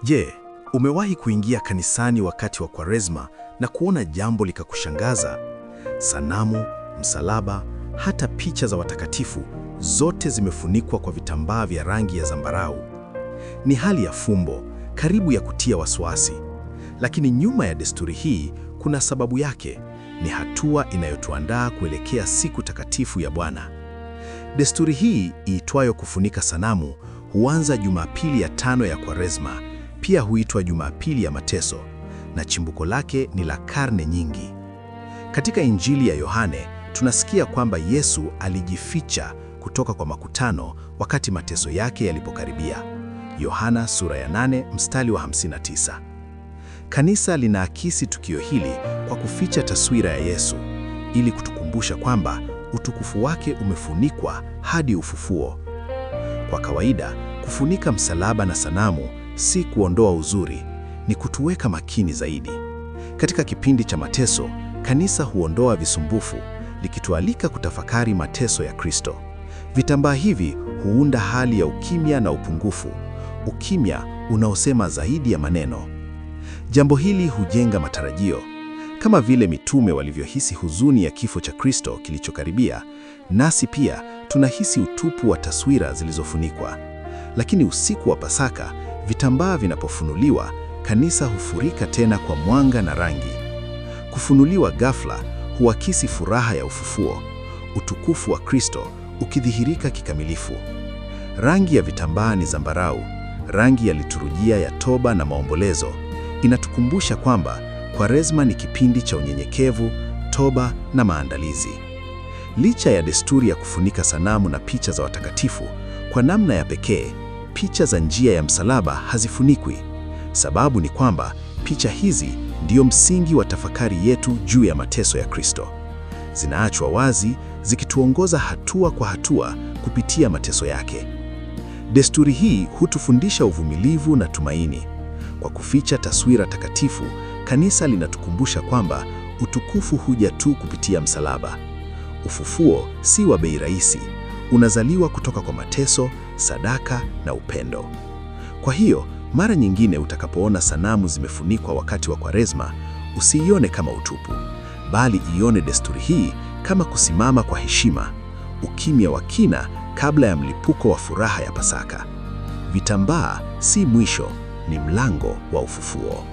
Je, umewahi kuingia kanisani wakati wa Kwaresma na kuona jambo likakushangaza? Sanamu, msalaba, hata picha za watakatifu, zote zimefunikwa kwa vitambaa vya rangi ya zambarau. Ni hali ya fumbo, karibu ya kutia wasiwasi. Lakini nyuma ya desturi hii kuna sababu yake. Ni hatua inayotuandaa kuelekea siku takatifu ya Bwana. Desturi hii iitwayo kufunika sanamu huanza Jumapili ya 5 ya Kwaresma. Pia huitwa Jumapili ya Mateso, na chimbuko lake ni la karne nyingi. Katika Injili ya Yohane tunasikia kwamba Yesu alijificha kutoka kwa makutano wakati mateso yake yalipokaribia. Yohana sura ya 8 mstari wa 59. Kanisa linaakisi tukio hili kwa kuficha taswira ya Yesu ili kutukumbusha kwamba utukufu wake umefunikwa hadi ufufuo. Kwa kawaida, kufunika msalaba na sanamu si kuondoa uzuri, ni kutuweka makini zaidi. Katika kipindi cha mateso, kanisa huondoa visumbufu, likitualika kutafakari mateso ya Kristo. Vitambaa hivi huunda hali ya ukimya na upungufu, ukimya unaosema zaidi ya maneno. Jambo hili hujenga matarajio. Kama vile mitume walivyohisi huzuni ya kifo cha Kristo kilichokaribia, nasi pia tunahisi utupu wa taswira zilizofunikwa. Lakini usiku wa Pasaka, vitambaa vinapofunuliwa, kanisa hufurika tena kwa mwanga na rangi. Kufunuliwa ghafla huakisi furaha ya ufufuo, utukufu wa Kristo ukidhihirika kikamilifu. Rangi ya vitambaa ni zambarau, rangi ya liturujia ya toba na maombolezo. Inatukumbusha kwamba Kwaresma ni kipindi cha unyenyekevu, toba na maandalizi. Licha ya desturi ya kufunika sanamu na picha za watakatifu, kwa namna ya pekee, picha za njia ya msalaba hazifunikwi. Sababu ni kwamba picha hizi ndio msingi wa tafakari yetu juu ya mateso ya Kristo. Zinaachwa wazi, zikituongoza hatua kwa hatua kupitia mateso yake. Desturi hii hutufundisha uvumilivu na tumaini. Kwa kuficha taswira takatifu, kanisa linatukumbusha kwamba utukufu huja tu kupitia msalaba. Ufufuo si wa bei rahisi, unazaliwa kutoka kwa mateso, sadaka na upendo. Kwa hiyo, mara nyingine utakapoona sanamu zimefunikwa wakati wa Kwaresma, usiione kama utupu, bali ione desturi hii kama kusimama kwa heshima, ukimya wa kina kabla ya mlipuko wa furaha ya Pasaka. Vitambaa si mwisho, ni mlango wa ufufuo.